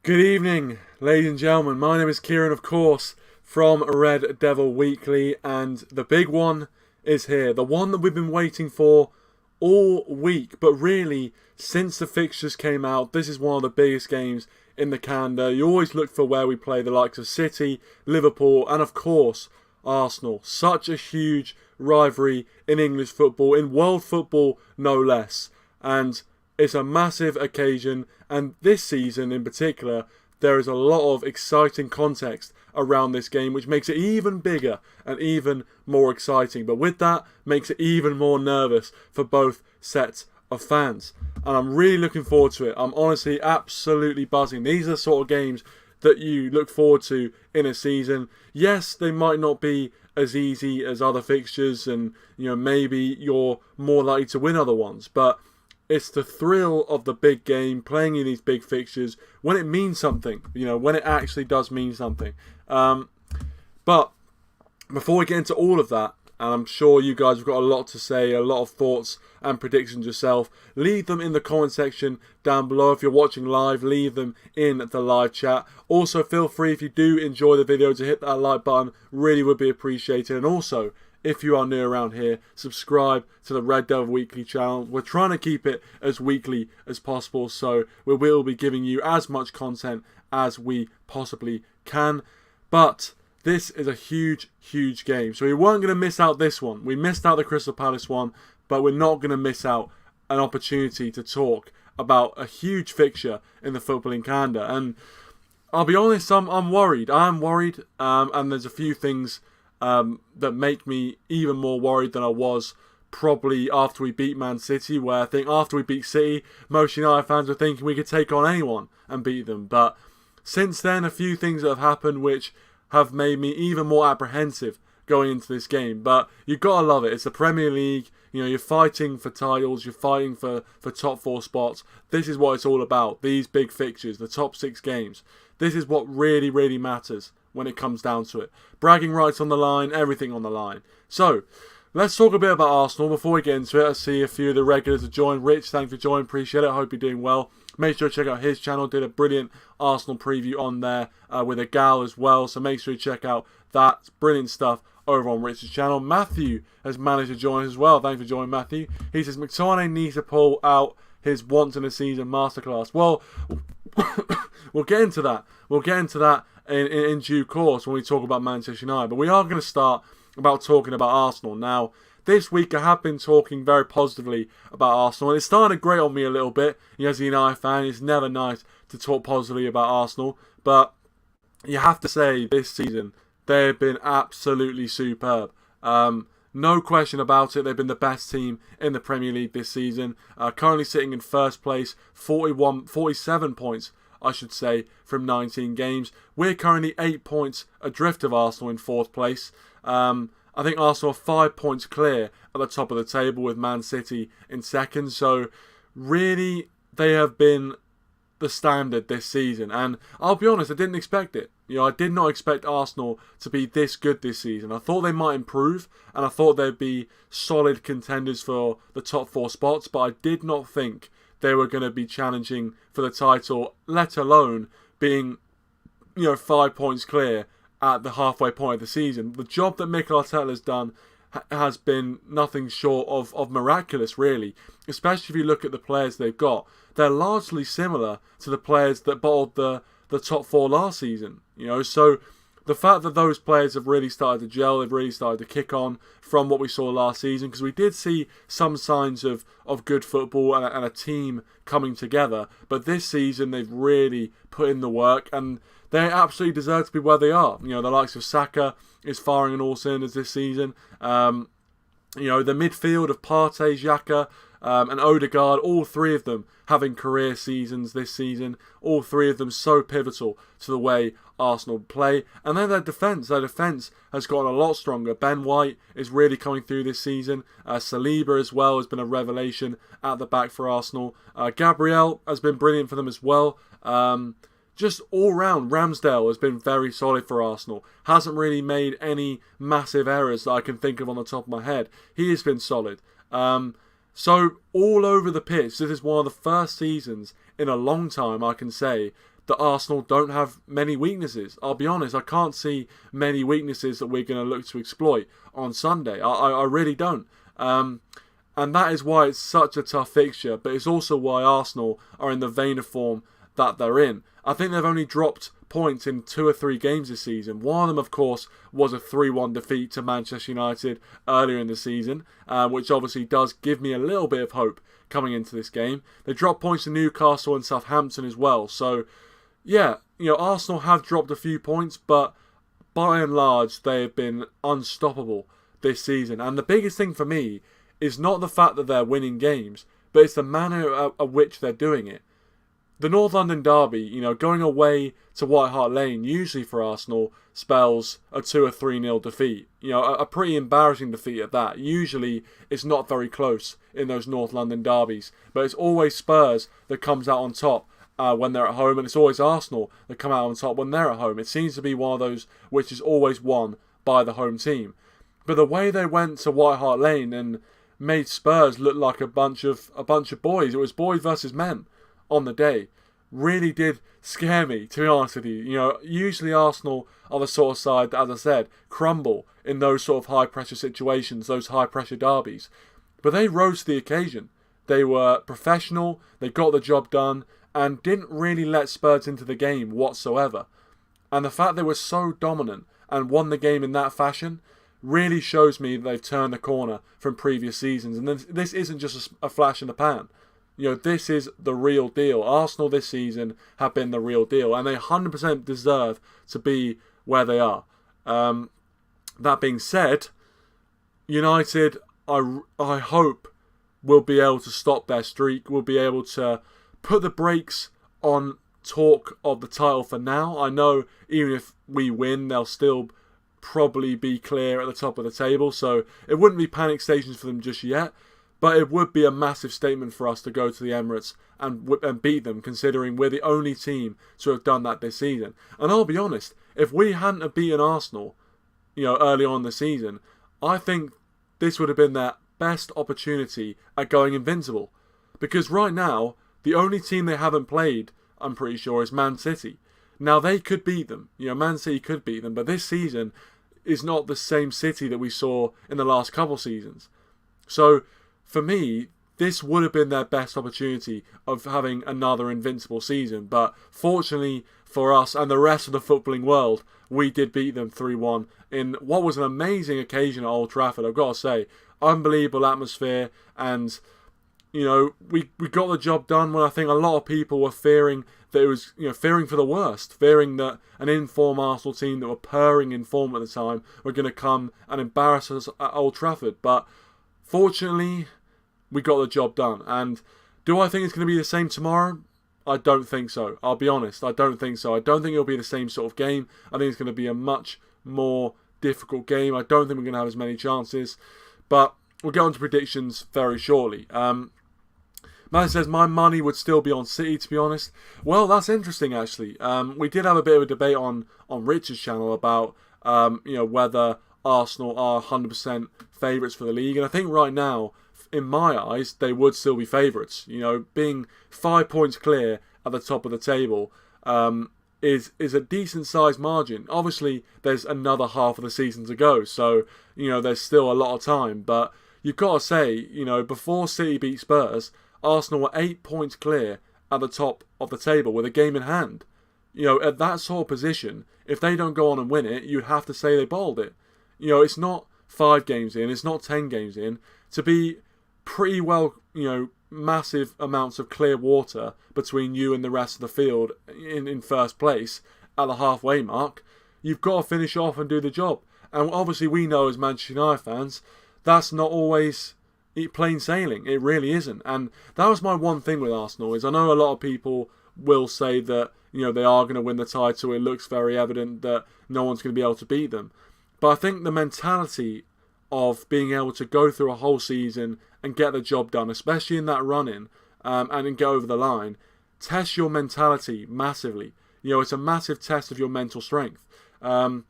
Good evening, ladies and gentlemen. My name is Kieran, of course, from Red Devil Weekly, and the big one is here. The one that we've been waiting for all week, but really, since the fixtures came out, this is one of the biggest games in the calendar. You always look for where we play the likes of City, Liverpool, and of course, Arsenal. Such a huge rivalry in English football, in world football, no less. And it's a massive occasion, and this season in particular, there is a lot of exciting context around this game, which makes it even bigger and even more exciting. But with that, makes it even more nervous for both sets of fans. And I'm really looking forward to it. I'm honestly absolutely buzzing. These are the sort of games that you look forward to in a season. Yes, they might not be as easy as other fixtures, and maybe you're more likely to win other ones, but it's the thrill of the big game, playing in these big fixtures, when it means something, when it actually does mean something. But before we get into all of that, and I'm sure you guys have got a lot to say, a lot of thoughts and predictions yourself, leave them in the comment section down below. If you're watching live, leave them in the live chat. Also, feel free, if you do enjoy the video, to hit that like button. Really would be appreciated. And also, if you are new around here, subscribe to the Red Devil Weekly channel. We're trying to keep it as weekly as possible, so we will be giving you as much content as we possibly can. But this is a huge, huge game. So we weren't going to miss out this one. We missed out the Crystal Palace one, but we're not going to miss out an opportunity to talk about a huge fixture in the footballing calendar. And I'll be honest, I'm worried. I'm worried, and there's a few things that make me even more worried than I was probably after we beat Man City, where I think after we beat City, most United fans were thinking we could take on anyone and beat them. But since then, a few things that have happened which have made me even more apprehensive going into this game. But you've got to love it. It's the Premier League. You're fighting for titles. You're fighting for top four spots. This is what it's all about. These big fixtures, the top 6 games. This is what really, really matters when it comes down to it. Bragging rights on the line, everything on the line. So, let's talk a bit about Arsenal before we get into it. I see a few of the regulars have joined. Rich, thanks for joining, appreciate it. I hope you're doing well. Make sure to check out his channel. Did a brilliant Arsenal preview on there with a gal as well. So make sure you check out that. It's brilliant stuff over on Rich's channel. Matthew has managed to join as well. Thanks for joining, Matthew. He says, McTominay needs to pull out his once-in-a-season masterclass. Well, we'll get into that. We'll get into that in due course when we talk about Manchester United. But we are going to start about talking about Arsenal. Now, this week I have been talking very positively about Arsenal, and it's starting to grate on me a little bit. As a United fan, it's never nice to talk positively about Arsenal, but you have to say this season they have been absolutely superb. No question about it. They've been the best team in the Premier League this season. Currently sitting in first place, 47 points, I should say, from 19 games. We're currently 8 points adrift of Arsenal in 4th place. I think Arsenal are 5 points clear at the top of the table with Man City in 2nd. So really, they have been the standard this season. And I'll be honest, I didn't expect it. I did not expect Arsenal to be this good this season. I thought they might improve, and I thought they'd be solid contenders for the top 4 spots, but I did not think they were going to be challenging for the title, let alone being 5 points clear at the halfway point of the season. The job that Mikel Arteta has done has been nothing short of miraculous, really. Especially if you look at the players they've got. They're largely similar to the players that bottled the top 4 last season. So the fact that those players have really started to gel, they've really started to kick on from what we saw last season, because we did see some signs of good football and a team coming together. But this season they've really put in the work, and they absolutely deserve to be where they are. The likes of Saka is firing on all cylinders this season. The midfield of Partey, Xhaka, and Odegaard, all 3 of them having career seasons this season. All 3 of them so pivotal to the way Arsenal play. And then their defence has gotten a lot stronger. Ben White is really coming through this season. Saliba as well has been a revelation at the back for Arsenal. Gabriel has been brilliant for them as well. Just all round, Ramsdale has been very solid for Arsenal. Hasn't really made any massive errors that I can think of on the top of my head. He has been solid. So all over the pitch, this is one of the first seasons in a long time, I can say, that that Arsenal don't have many weaknesses. I'll be honest, I can't see many weaknesses that we're going to look to exploit on Sunday. I really don't. And that is why it's such a tough fixture, but it's also why Arsenal are in the vein of form that they're in. I think they've only dropped points in 2 or 3 games this season. One of them, of course, was a 3-1 defeat to Manchester United earlier in the season, which obviously does give me a little bit of hope coming into this game. They dropped points to Newcastle and Southampton as well. So, yeah, Arsenal have dropped a few points, but by and large, they have been unstoppable this season. And the biggest thing for me is not the fact that they're winning games, but it's the manner of which they're doing it. The North London derby, going away to White Hart Lane, usually for Arsenal, spells a 2 or 3-0 defeat. A pretty embarrassing defeat at that. Usually, it's not very close in those North London derbies, but it's always Spurs that comes out on top when they're at home, and it's always Arsenal that come out on top when they're at home. It seems to be one of those which is always won by the home team. But the way they went to White Hart Lane and made Spurs look like a bunch of boys, it was boys versus men on the day, really did scare me, to be honest with you. Usually Arsenal are the sort of side that, as I said, crumble in those sort of high-pressure situations, those high-pressure derbies. But they rose to the occasion. They were professional, they got the job done, and didn't really let Spurs into the game whatsoever. And the fact they were so dominant and won the game in that fashion really shows me that they've turned the corner from previous seasons. And this isn't just a flash in the pan. This is the real deal. Arsenal this season have been the real deal, and they 100% deserve to be where they are. That being said, United, I hope, will be able to stop their streak, will be able to put the brakes on talk of the title for now. I know even if we win, they'll still probably be clear at the top of the table, so it wouldn't be panic stations for them just yet. But it would be a massive statement for us to go to the Emirates and beat them, considering we're the only team to have done that this season. And I'll be honest, if we hadn't have beaten Arsenal, early on in the season, I think this would have been their best opportunity at going invincible. Because right now, the only team they haven't played, I'm pretty sure, is Man City. Now, they could beat them. Man City could beat them. But this season is not the same City that we saw in the last couple seasons. So, for me, this would have been their best opportunity of having another invincible season. But fortunately for us and the rest of the footballing world, we did beat them 3-1 in what was an amazing occasion at Old Trafford. I've got to say, unbelievable atmosphere, and we got the job done when I think a lot of people were fearing that it was, fearing for the worst, fearing that an in-form Arsenal team that were purring in form at the time were going to come and embarrass us at Old Trafford. But fortunately, we got the job done. And do I think it's going to be the same tomorrow? I don't think so. I'll be honest, I don't think so. I don't think it'll be the same sort of game. I think it's going to be a much more difficult game. I don't think we're going to have as many chances. But we'll get on to predictions very shortly. Man says, my money would still be on City, to be honest. Well, that's interesting, actually. We did have a bit of a debate on Richard's channel about whether Arsenal are 100% favourites for the league. And I think right now, in my eyes, they would still be favourites. Being 5 points clear at the top of the table is a decent sized margin. Obviously, there's another half of the season to go, so there's still a lot of time. But you've got to say, before City beat Spurs, Arsenal were 8 points clear at the top of the table with a game in hand. At that sort of position, if they don't go on and win it, you'd have to say they bowled it. It's not 5 games in, it's not 10 games in. To be pretty well, massive amounts of clear water between you and the rest of the field in first place at the halfway mark, you've got to finish off and do the job. And obviously we know as Manchester United fans, that's not always plain sailing. It really isn't. And that was my one thing with Arsenal, is I know a lot of people will say that, they are going to win the title. It looks very evident that no one's going to be able to beat them. But I think the mentality of being able to go through a whole season and get the job done, especially in that run-in, and get over the line, tests your mentality massively. It's a massive test of your mental strength. And,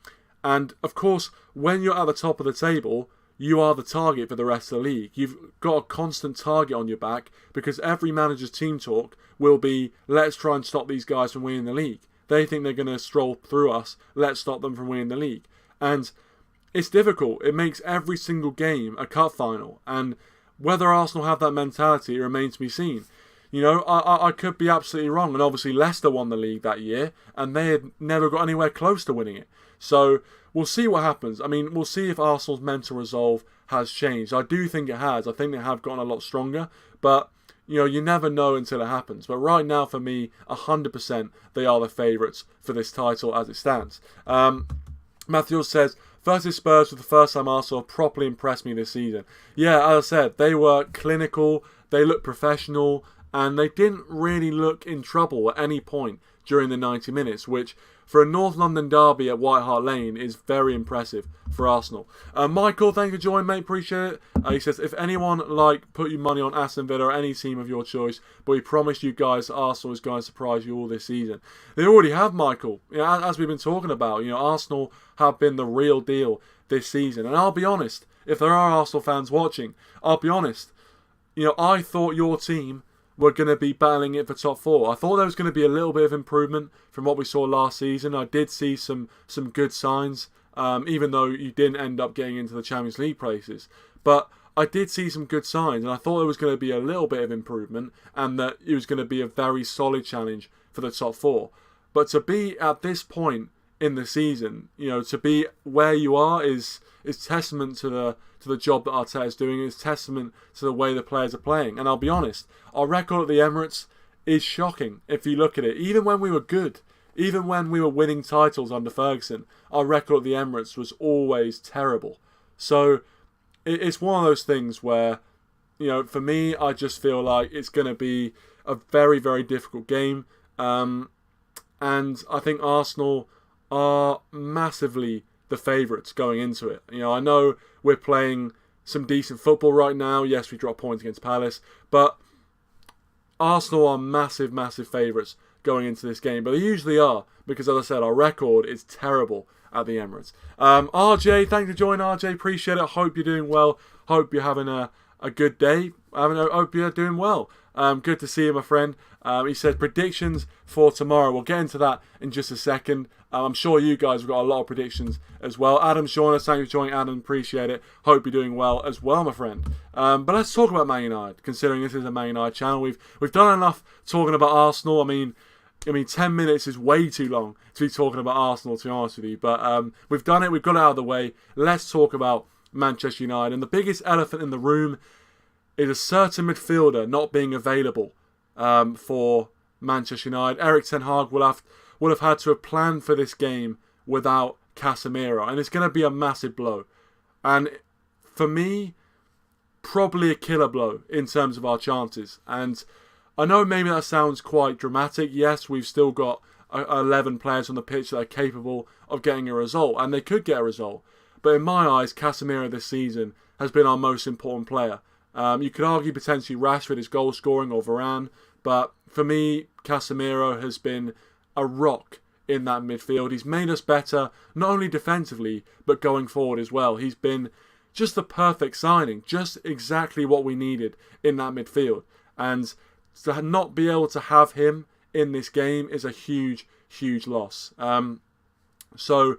of course, when you're at the top of the table, you are the target for the rest of the league. You've got a constant target on your back because every manager's team talk will be, let's try and stop these guys from winning the league. They think they're going to stroll through us. Let's stop them from winning the league. And it's difficult. It makes every single game a cup final. And whether Arsenal have that mentality remains to be seen. You know, I could be absolutely wrong. And obviously Leicester won the league that year, and they had never got anywhere close to winning it. So we'll see what happens. I mean, we'll see if Arsenal's mental resolve has changed. I do think it has. I think they have gotten a lot stronger. But, you know, you never know until it happens. But right now, for me, 100% they are the favourites for this title as it stands. Matthew says, versus Spurs was the first time Arsenal properly impressed me this season. Yeah, as I said, they were clinical, they looked professional, and they didn't really look in trouble at any point during the 90 minutes, which for a North London derby at White Hart Lane is very impressive for Arsenal. Michael, thank you for joining, mate. Appreciate it. He says, if anyone put your money on Aston Villa or any team of your choice, but we promised you guys Arsenal is going to surprise you all this season. They already have, Michael. You know, as we've been talking about, you know, Arsenal have been the real deal this season. And I'll be honest, if there are Arsenal fans watching, I'll be honest, you know, I thought your team were going to be battling it for top four. I thought there was going to be a little bit of improvement from what we saw last season. I did see some good signs, even though you didn't end up getting into the Champions League places. But I did see some good signs, and I thought there was going to be a little bit of improvement, and that it was going to be a very solid challenge for the top four. But to be at this point in the season, you know, to be where you are is testament to the job that Arteta is doing. It's testament to the way the players are playing. And I'll be honest, our record at the Emirates is shocking if you look at it. Even when we were good, even when we were winning titles under Ferguson, our record at the Emirates was always terrible. So it's one of those things where, you know, for me, I just feel like it's going to be a very, very difficult game. And I think Arsenal are massively the favourites going into it. You know, I know we're playing some decent football right now. Yes, we dropped points against Palace, but Arsenal are massive, massive favourites going into this game. But they usually are, because as I said, our record is terrible at the Emirates. RJ, thanks for joining, RJ. Appreciate it. Hope you're doing well. Hope you're having a good day. Hope you're doing well. Good to see you, my friend. He said predictions for tomorrow. We'll get into that in just a second. I'm sure you guys have got a lot of predictions as well. Adam's joining us. Thank you for joining, Adam. Appreciate it. Hope you're doing well as well, my friend. But let's talk about Man United, considering this is a Man United channel. We've done enough talking about Arsenal. I mean, 10 minutes is way too long to be talking about Arsenal, to be honest with you. But we've done it. We've got it out of the way. Let's talk about Manchester United. And the biggest elephant in the room is a certain midfielder not being available for Manchester United. Erik Ten Hag will have had to have planned for this game without Casemiro, and it's going to be a massive blow. And for me, probably a killer blow in terms of our chances. And I know maybe that sounds quite dramatic. Yes, we've still got 11 players on the pitch that are capable of getting a result, and they could get a result. But in my eyes, Casemiro this season has been our most important player. You could argue potentially Rashford is goal scoring or Varane, but for me, Casemiro has been a rock in that midfield. He's made us better, not only defensively, but going forward as well. He's been just the perfect signing, just exactly what we needed in that midfield. And to not be able to have him in this game is a huge, huge loss. So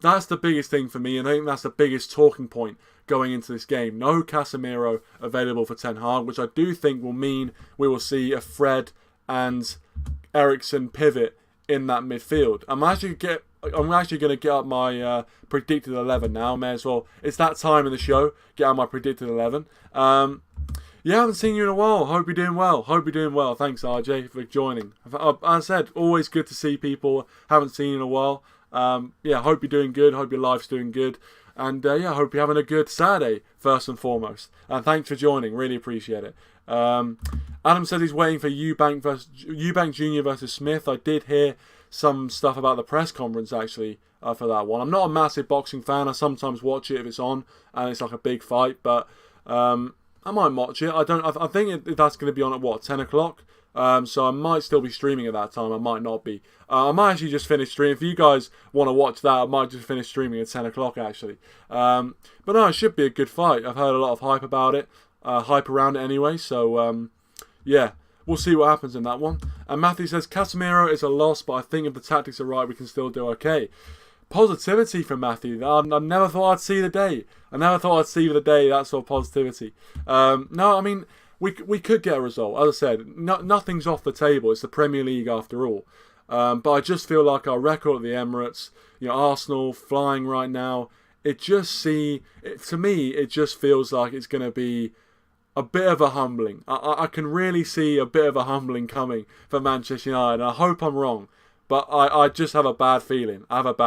that's the biggest thing for me, and I think that's the biggest talking point going into this game. No Casemiro available for Ten Hag, which I do think will mean we will see a Fred and Eriksen pivot in that midfield. I'm actually going to get up my predicted 11 now. May as well. It's that time in the show. Get out my predicted 11. Yeah, I haven't seen you in a while. Hope you're doing well. Thanks, RJ, for joining. As I said, always good to see people. Haven't seen you in a while. Yeah, hope you're doing good. Hope your life's doing good. And yeah, hope you're having a good Saturday, first and foremost. And thanks for joining. Really appreciate it. Adam says he's waiting for Eubank Jr. versus Smith. I did hear some stuff about the press conference, actually, for that one. I'm not a massive boxing fan. I sometimes watch it if it's on and it's like a big fight. But I might watch it. I think that's going to be on at, 10 o'clock? So I might still be streaming at that time. I might not be. I might actually just finish streaming. If you guys want to watch that, I might just finish streaming at 10 o'clock, actually. But no, it should be a good fight. I've heard a lot of hype about it. Hype around it anyway. So, yeah. we'll see what happens in that one. And Matthew says, Casemiro is a loss, but I think if the tactics are right, we can still do okay. Positivity from Matthew. I never thought I'd see the day. I never thought I'd see the day, that sort of positivity. No, I mean, we could get a result. As I said, nothing's off the table. It's the Premier League after all. But I just feel like our record at the Emirates, Arsenal flying right now, to me, it just feels like it's going to be a bit of a humbling. I can really see a bit of a humbling coming for Manchester United. And I hope I'm wrong, but I just have a bad feeling. And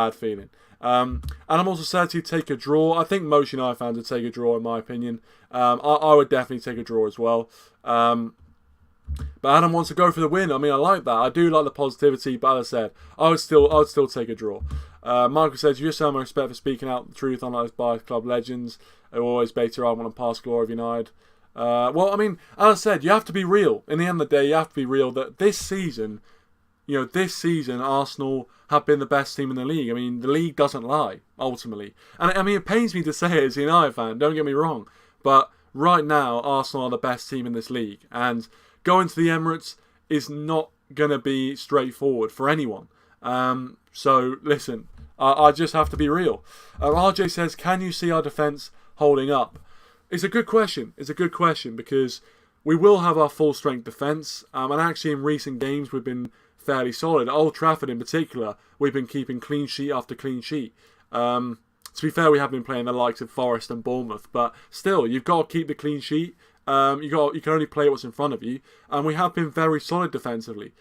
I'm also sad to take a draw. I think most United fans would take a draw, in my opinion. I would definitely take a draw as well. But Adam wants to go for the win. I mean, I like that. I do like the positivity, but as I said, I would still take a draw. Michael says, you just have my respect for speaking out the truth, unlike those biased club legends who always bait around on past glory of United. Well, I mean, as I said, you have to be real. In the end of the day, you have to be real that this season, Arsenal have been the best team in the league. I mean, the league doesn't lie, ultimately. And I mean, it pains me to say it as a United fan, don't get me wrong. But right now, Arsenal are the best team in this league. And going to the Emirates is not going to be straightforward for anyone. So, listen, I just have to be real. RJ says, can you see our defence holding up? It's a good question. Because we will have our full strength defence. And actually in recent games we've been fairly solid. At Old Trafford in particular, we've been keeping clean sheet after clean sheet. To be fair, we have been playing the likes of Forest and Bournemouth. But still, you've got to keep the clean sheet. You can only play what's in front of you. And we have been very solid defensively.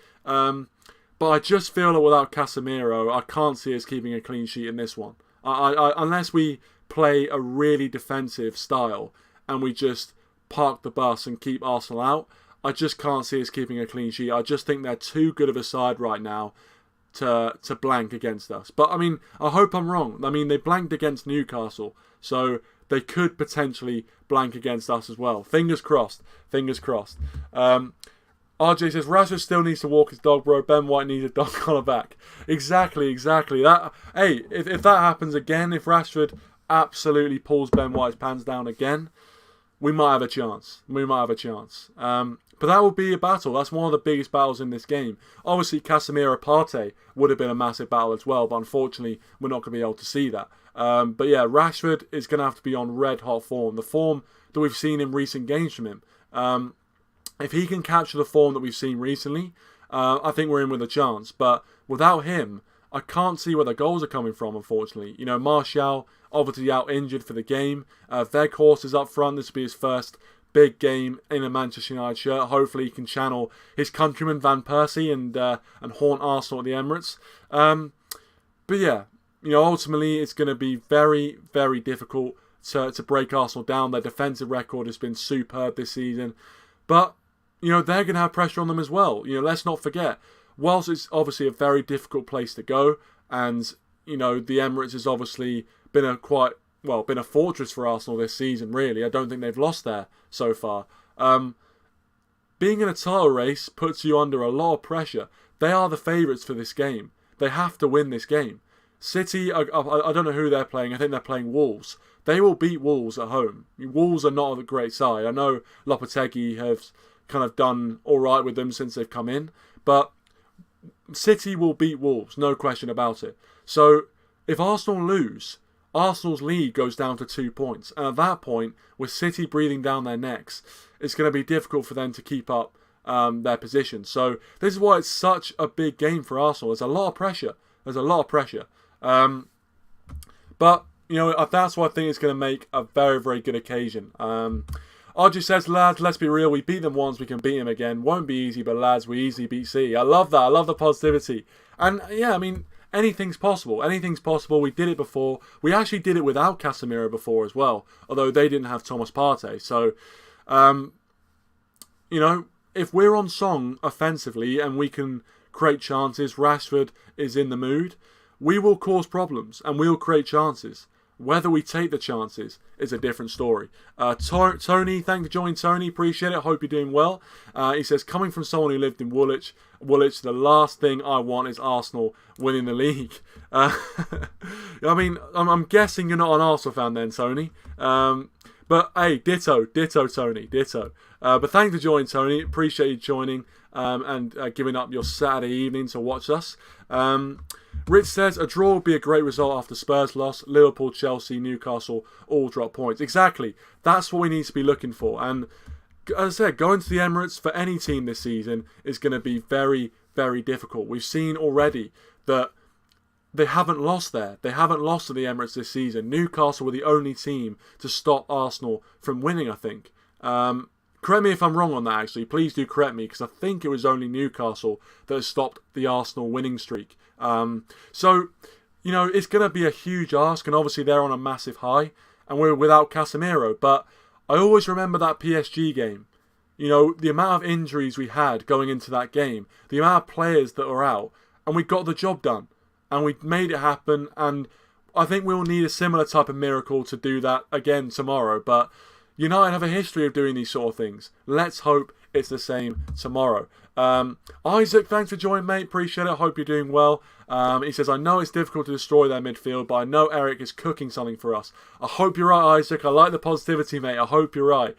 But I just feel that without Casemiro, I can't see us keeping a clean sheet in this one. Unless we play a really defensive style and we just park the bus and keep Arsenal out, I just can't see us keeping a clean sheet. I just think they're too good of a side right now to blank against us. But I mean, I hope I'm wrong. I mean, they blanked against Newcastle, so they could potentially blank against us as well. Fingers crossed. RJ says, Rashford still needs to walk his dog, bro. Ben White needs a dog collar back. Exactly. That. Hey, if that happens again, if Rashford absolutely pulls Ben White's pants down again, we might have a chance. But that would be a battle. That's one of the biggest battles in this game. Obviously, Casemiro-Partey would have been a massive battle as well, but unfortunately, we're not going to be able to see that. But yeah, Rashford is going to have to be on red-hot form. The form that we've seen in recent games from him. If he can capture the form that we've seen recently, I think we're in with a chance. But without him, I can't see where the goals are coming from, unfortunately. Martial, obviously out injured for the game. Weghorst is up front. This will be his first big game in a Manchester United shirt. Hopefully he can channel his countryman Van Persie and haunt Arsenal at the Emirates. But yeah, ultimately it's going to be very, very difficult to break Arsenal down. Their defensive record has been superb this season. But they're going to have pressure on them as well. Let's not forget, whilst it's obviously a very difficult place to go, and the Emirates has obviously been a fortress for Arsenal this season. Really, I don't think they've lost there so far. Being in a title race puts you under a lot of pressure. They are the favourites for this game. They have to win this game. City, I don't know who they're playing. I think they're playing Wolves. They will beat Wolves at home. Wolves are not a great side. I know Lopetegui have kind of done all right with them since they've come in, but City will beat Wolves, no question about it. So if Arsenal lose, Arsenal's lead goes down to 2 points, and at that point, with City breathing down their necks, it's going to be difficult for them to keep up their position. So this is why it's such a big game for Arsenal. There's a lot of pressure. But that's why I think it's going to make a very, very good occasion. RJ says, lads, let's be real. We beat them once, we can beat them again. Won't be easy, but lads, we easily beat City. I love that. I love the positivity. And yeah, I mean, anything's possible. We did it before. We actually did it without Casemiro before as well, although they didn't have Thomas Partey. So, if we're on song offensively and we can create chances, Rashford is in the mood, we will cause problems and we'll create chances. Whether we take the chances is a different story. Tony, thanks for joining, Tony. Appreciate it. Hope you're doing well. He says, coming from someone who lived in Woolwich, the last thing I want is Arsenal winning the league. I mean, I'm guessing you're not an Arsenal fan then, Tony. But hey, ditto, Tony, ditto. But thanks for joining, Tony. Appreciate you joining. and giving up your Saturday evening to watch us. Rich says, a draw would be a great result after Spurs loss. Liverpool, Chelsea, Newcastle all drop points. Exactly. That's what we need to be looking for. And as I said, going to the Emirates for any team this season is going to be very, very difficult. We've seen already that they haven't lost there. They haven't lost to the Emirates this season. Newcastle were the only team to stop Arsenal from winning, I think. Correct me if I'm wrong on that, actually. Please do correct me, because I think it was only Newcastle that has stopped the Arsenal winning streak. So, you know, it's going to be a huge ask, and obviously they're on a massive high, and we're without Casemiro. But I always remember that PSG game. You know, the amount of injuries we had going into that game, the amount of players that were out, and we got the job done. And we made it happen, and I think we'll need a similar type of miracle to do that again tomorrow. But United have a history of doing these sort of things. Let's hope it's the same tomorrow. Isaac, thanks for joining, mate. Appreciate it. Hope you're doing well. He says, I know it's difficult to destroy their midfield, but I know Erik is cooking something for us. I hope you're right, Isaac. I like the positivity, mate. I hope you're right.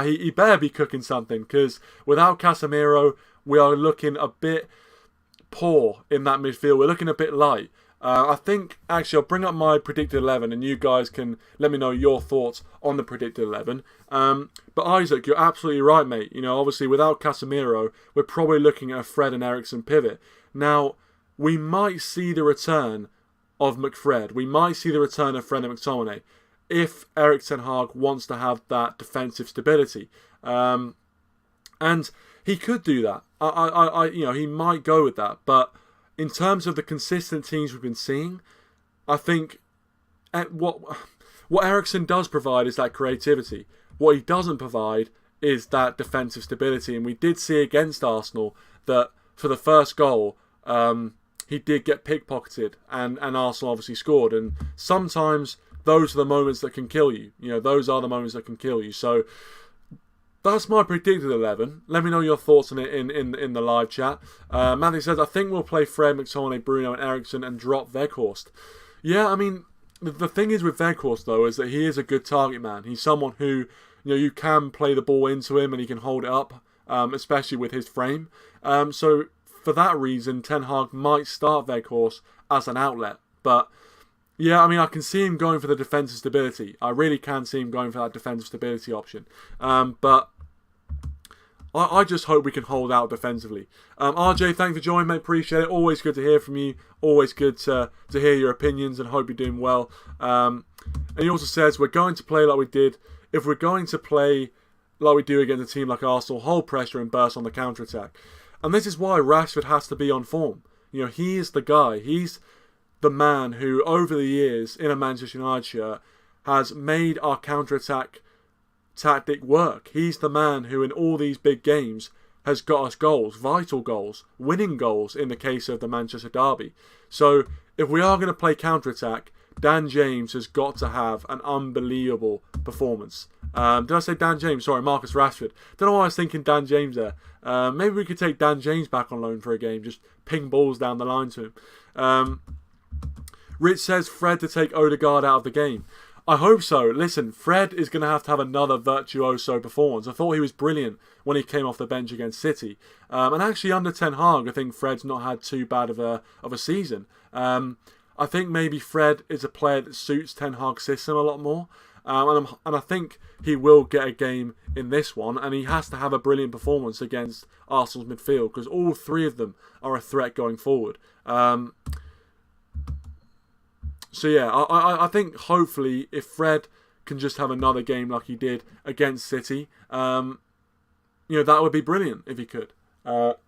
He better be cooking something, because without Casemiro, we are looking a bit poor in that midfield. We're looking a bit light. I think, actually, I'll bring up my predicted 11 and you guys can let me know your thoughts on the predicted 11. But Isaac, you're absolutely right, mate. You know, obviously, without Casemiro, we're probably looking at a Fred and Eriksen pivot. Now, we might see the return of McFred. We might see the return of Fred and McTominay if Erik Ten Hag wants to have that defensive stability. And he could do that. You know, he might go with that. But in terms of the consistent teams we've been seeing, I think what Eriksen does provide is that creativity. What he doesn't provide is that defensive stability. And we did see against Arsenal that for the first goal, he did get pickpocketed, and Arsenal obviously scored. And sometimes those are the moments that can kill you. You know, those are the moments that can kill you. So that's my predicted 11. Let me know your thoughts on it in the live chat. Matthew says, I think we'll play Fred, McTominay, Bruno and Eriksen and drop Weghorst. Yeah, I mean, the thing is with Weghorst, though, is that he is a good target man. He's someone who, you know, you can play the ball into him and he can hold it up, especially with his frame. So for that reason, Ten Hag might start Weghorst as an outlet. But yeah, I mean, I can see him going for the defensive stability. I really can see him going for that defensive stability option. But I just hope we can hold out defensively. RJ, thanks for joining, mate. Appreciate it. Always good to hear from you. Always good to hear your opinions, and hope you're doing well. And he also says, we're going to play like we did. If we're going to play like we do against a team like Arsenal, hold pressure and burst on the counter-attack. And this is why Rashford has to be on form. You know, he is the guy. He's the man who, over the years, in a Manchester United shirt, has made our counter-attack tactic work. He's the man who in all these big games has got us goals, vital goals, winning goals in the case of the Manchester derby. So if we are going to play counter-attack, Dan James has got to have an unbelievable performance. Did I say Dan James? Sorry, Marcus Rashford. Don't know why I was thinking Dan James there. Maybe we could take Dan James back on loan for a game, just ping balls down the line to him. Rich says Fred to take Odegaard out of the game. I hope so. Listen, Fred is going to have another virtuoso performance. I thought he was brilliant when he came off the bench against City. And actually under Ten Hag, I think Fred's not had too bad of a season. I think maybe Fred is a player that suits Ten Hag's system a lot more. And I think he will get a game in this one. And he has to have a brilliant performance against Arsenal's midfield, because all three of them are a threat going forward. So yeah, I think hopefully if Fred can just have another game like he did against City, you know, that would be brilliant if he could. But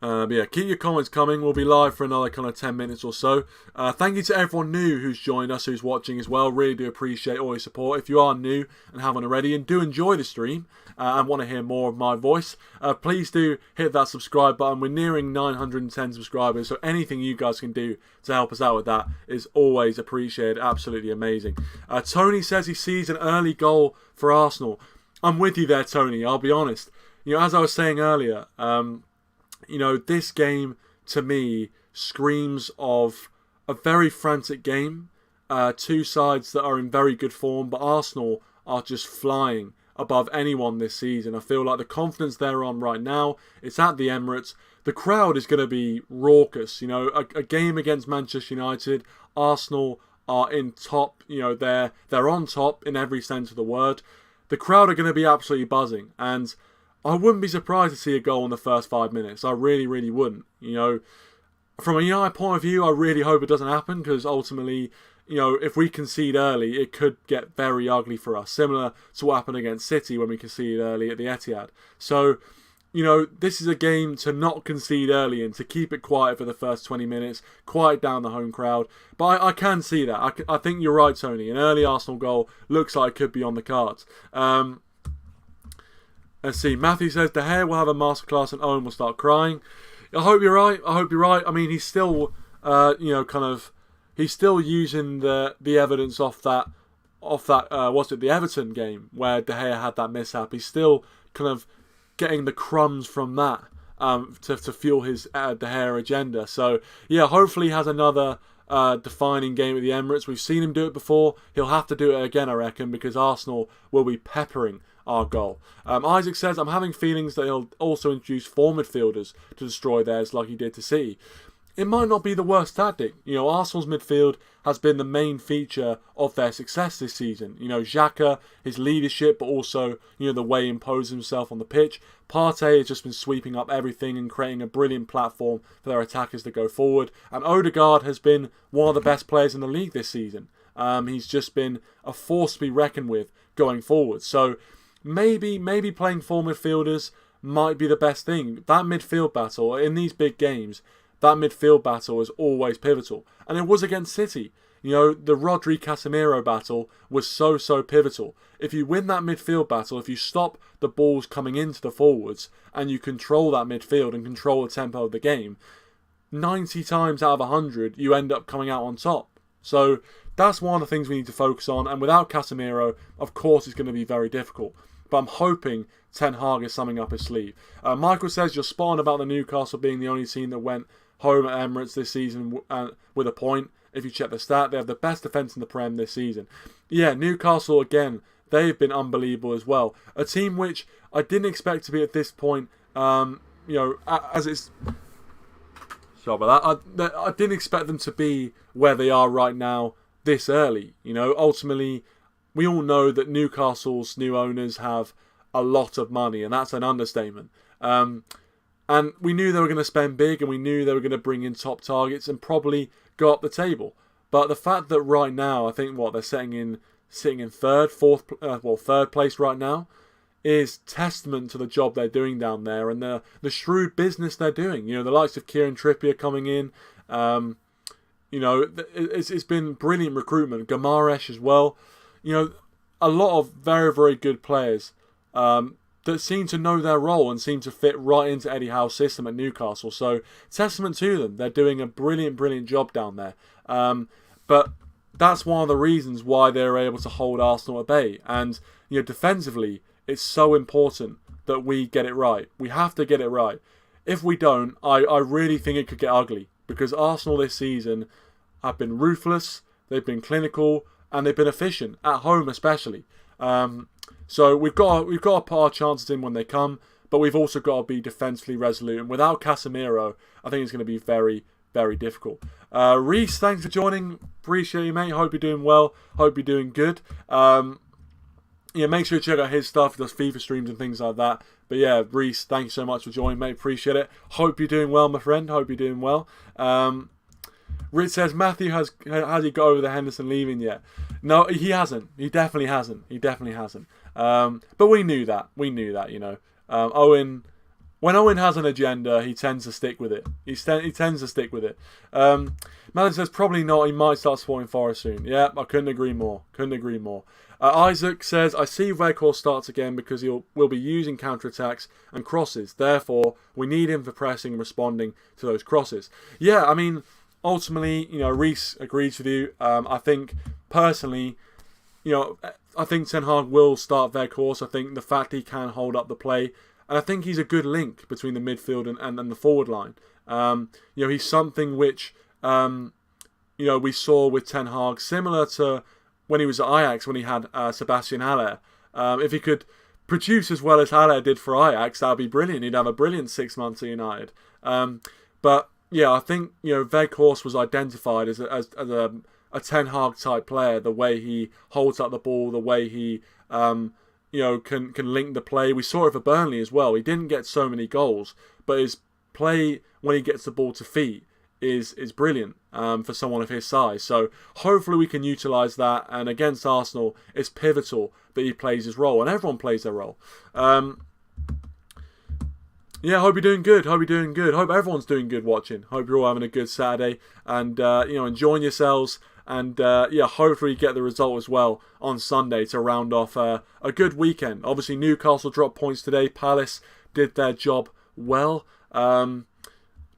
yeah, keep your comments coming. We'll be live for another kind of 10 minutes or so. Thank you to everyone new who's joined us, who's watching as well. Really do appreciate all your support. If you are new and haven't already and do enjoy the stream and want to hear more of my voice, please do hit that subscribe button. We're nearing 910 subscribers, so anything you guys can do to help us out with that is always appreciated. Absolutely amazing. Tony says he sees an early goal for Arsenal. I'm with you there, Tony. I'll be honest. You know, as I was saying earlier, you know, this game, to me, screams of a very frantic game. Two sides that are in very good form, but Arsenal are just flying above anyone this season. I feel like the confidence they're on right now, it's at the Emirates. The crowd is going to be raucous. You know, a game against Manchester United, Arsenal are in top. You know, they're on top in every sense of the word. The crowd are going to be absolutely buzzing, and I wouldn't be surprised to see a goal in the first 5 minutes. I really, really wouldn't. You know, from a United point of view, I really hope it doesn't happen, because ultimately, you know, if we concede early, it could get very ugly for us. Similar to what happened against City when we conceded early at the Etihad. So, you know, this is a game to not concede early and to keep it quiet for the first 20 minutes, quiet down the home crowd. But I can see that. I think you're right, Tony. An early Arsenal goal looks like it could be on the cards. Let's see. Matthew says De Gea will have a masterclass and Owen will start crying. I hope you're right. I mean, he's still, he's still using the evidence off that the Everton game where De Gea had that mishap. He's still kind of getting the crumbs from that to fuel his De Gea agenda. So yeah, hopefully he has another defining game at the Emirates. We've seen him do it before. He'll have to do it again, I reckon, because Arsenal will be peppering our goal. Isaac says, I'm having feelings that he'll also introduce 4 midfielders to destroy theirs like he did to City. It might not be the worst tactic. You know, Arsenal's midfield has been the main feature of their success this season. You know, Xhaka, his leadership, but also, you know, the way he imposes himself on the pitch. Partey has just been sweeping up everything and creating a brilliant platform for their attackers to go forward. And Odegaard has been one of the best players in the league this season. He's just been a force to be reckoned with going forward. So maybe playing 4 midfielders might be the best thing. That midfield battle in these big games, that midfield battle is always pivotal. And it was against City. You know, the Rodri-Casemiro battle was so pivotal. If you win that midfield battle, if you stop the balls coming into the forwards and you control that midfield and control the tempo of the game, 90 times out of 100, you end up coming out on top. So that's one of the things we need to focus on. And without Casemiro, of course, it's going to be very difficult. But I'm hoping Ten Hag is something up his sleeve. Michael says, you're spot on about the Newcastle being the only team that went home at Emirates this season with a point. If you check the stat, they have the best defence in the Prem this season. Yeah, Newcastle, again, they've been unbelievable as well. A team which I didn't expect to be at this point, you know, as it's... Sorry about that. I didn't expect them to be where they are right now this early. You know, ultimately, we all know that Newcastle's new owners have a lot of money, and that's an understatement. And we knew they were going to spend big, and we knew they were going to bring in top targets and probably go up the table. But the fact that right now, I think they're sitting in third place right now, is testament to the job they're doing down there and the shrewd business they're doing. You know, the likes of Kieran Trippier coming in. You know, it's been brilliant recruitment. Gamaresh as well. You know, a lot of very, very good players that seem to know their role and seem to fit right into Eddie Howe's system at Newcastle. So, testament to them. They're doing a brilliant, brilliant job down there. But that's one of the reasons why they're able to hold Arsenal at bay. And, you know, defensively, it's so important that we get it right. We have to get it right. If we don't, I really think it could get ugly. Because Arsenal this season have been ruthless, they've been clinical, and they've been efficient, at home especially. So we've got to put our chances in when they come, but we've also got to be defensively resolute. And without Casemiro, I think it's going to be very, very difficult. Reese, thanks for joining. Appreciate you, mate. Hope you're doing well. Hope you're doing good. Yeah, make sure you check out his stuff. He does FIFA streams and things like that. But yeah, Reese, thank you so much for joining, mate. Appreciate it. Hope you're doing well, my friend. Hope you're doing well. Rich says, Matthew, has he got over the Henderson leaving yet? No, he hasn't. He definitely hasn't. But we knew that. You know. When Owen has an agenda, he tends to stick with it. He tends to stick with it. Melon says, probably not. He might start supporting Forest soon. Yeah, I couldn't agree more. Isaac says, I see Weghorst starts again because will be using counterattacks and crosses. Therefore, we need him for pressing and responding to those crosses. Yeah, I mean, ultimately, you know, Reese agrees with you. I think, personally, you know, I think Ten Hag will start Weghorst. I think the fact he can hold up the play, and I think he's a good link between the midfield and the forward line. You know, he's something which, you know, we saw with Ten Hag, similar to when he was at Ajax, when he had Sebastian Haller. If he could produce as well as Haller did for Ajax, that would be brilliant. He'd have a brilliant 6 months at United. But yeah, I think Weghorst was identified as a Ten Hag type player. The way he holds up the ball, the way he can link the play. We saw it for Burnley as well. He didn't get so many goals, but his play when he gets the ball to feet is brilliant for someone of his size. So hopefully we can utilise that. And against Arsenal, it's pivotal that he plays his role, and everyone plays their role. Yeah, hope you're doing good. Hope everyone's doing good watching. Hope you're all having a good Saturday and enjoying yourselves. And hopefully you get the result as well on Sunday to round off a good weekend. Obviously, Newcastle dropped points today. Palace did their job well. I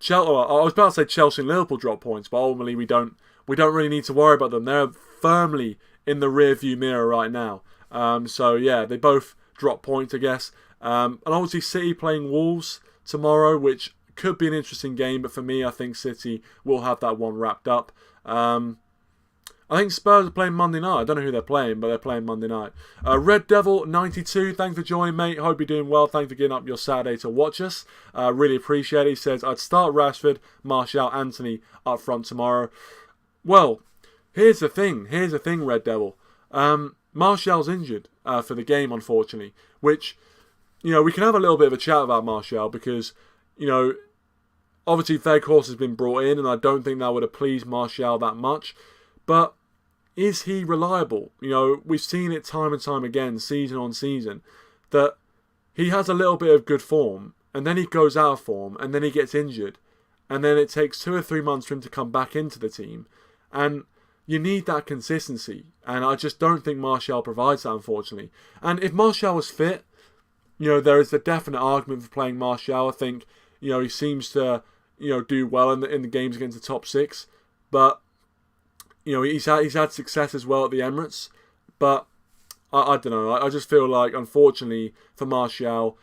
was about to say Chelsea and Liverpool dropped points, but ultimately we don't really need to worry about them. They're firmly in the rear-view mirror right now. They both dropped points, I guess. And obviously City playing Wolves tomorrow, which could be an interesting game, but for me, I think City will have that one wrapped up. I think Spurs are playing Monday night. I don't know who they're playing, but they're playing Monday night. Red Devil 92, thanks for joining, mate. Hope you're doing well. Thanks for getting up your Saturday to watch us. Really appreciate it. He says, I'd start Rashford, Martial, Anthony up front tomorrow. Well, here's the thing, Red Devil. Martial's injured for the game, unfortunately, which, we can have a little bit of a chat about Martial because, obviously Weghorst has been brought in, and I don't think that would have pleased Martial that much. But is he reliable? We've seen it time and time again, season on season, that he has a little bit of good form, and then he goes out of form, and then he gets injured, and then it takes 2 or 3 months for him to come back into the team. And you need that consistency, and I just don't think Martial provides that, unfortunately. And if Martial was fit, there is a definite argument for playing Martial. I think, he seems to, do well in the games against the top 6, but he's had success as well at the Emirates, but I don't know. I just feel like, unfortunately for Martial,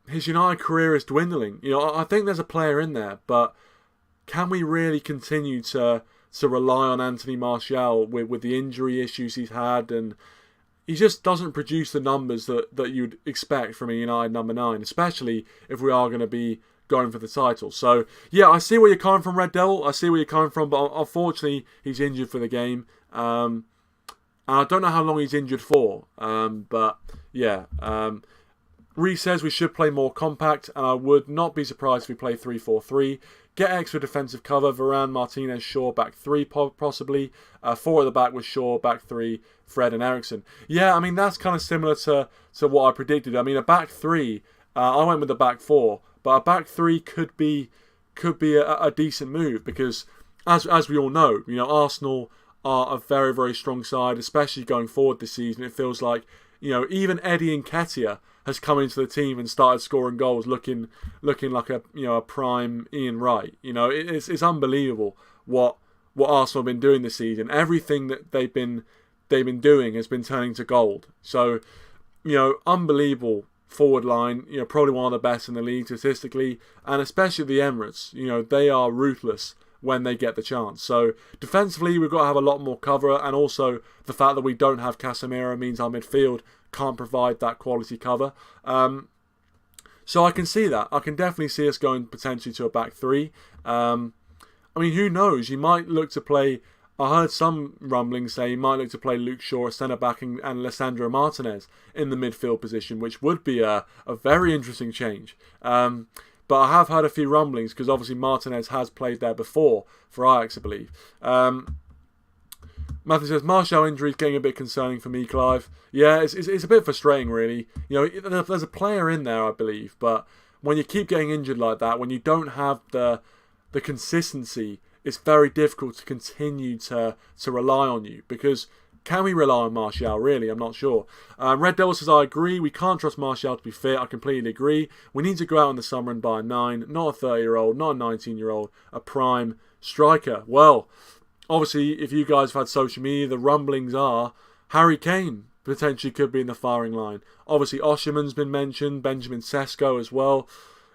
his United career is dwindling. I think there's a player in there, but can we really continue to rely on Anthony Martial with the injury issues he's had? And he just doesn't produce the numbers that you'd expect from a United number 9, especially if we are going to be going for the title. So, yeah, I see where you're coming from, Red Devil. I see where you're coming from, but unfortunately, he's injured for the game. And I don't know how long he's injured for. But, yeah. Reece says we should play more compact, and I would not be surprised if we play 3-4-3. Get extra defensive cover. Varane, Martinez, Shaw, back 3 possibly. 4 at the back with Shaw, back 3, Fred and Eriksen. Yeah, I mean, that's kind of similar to what I predicted. I mean, a back 3, I went with the back 4. But a back 3 could be a decent move because, as we all know, Arsenal are a very, very strong side, especially going forward this season. It feels like, even Eddie Nketiah has come into the team and started scoring goals, looking like a prime Ian Wright. It's unbelievable what Arsenal have been doing this season. Everything that they've been doing has been turning to gold. So, unbelievable forward line, probably one of the best in the league statistically, and especially the Emirates, they are ruthless when they get the chance. So defensively, we've got to have a lot more cover, and also the fact that we don't have Casemiro means our midfield can't provide that quality cover. So I can see that. I can definitely see us going potentially to a back 3. I mean, who knows? You might look to play. I heard some rumblings say he might look to play Luke Shaw as centre-back and Lissandro Martinez in the midfield position, which would be a very interesting change. But I have heard a few rumblings, because obviously Martinez has played there before for Ajax, I believe. Matthew says, Martial injury is getting a bit concerning for me, Clive. Yeah, it's a bit frustrating, really. There's a player in there, I believe, but when you keep getting injured like that, when you don't have the consistency, it's very difficult to continue to rely on you, because can we rely on Martial, really? I'm not sure. Red Devil says, I agree. We can't trust Martial to be fit. I completely agree. We need to go out in the summer and buy a 9, not a 30-year-old, not a 19-year-old, a prime striker. Well, obviously, if you guys have had social media, the rumblings are Harry Kane potentially could be in the firing line. Obviously, Oshiman's been mentioned, Benjamin Sesko as well.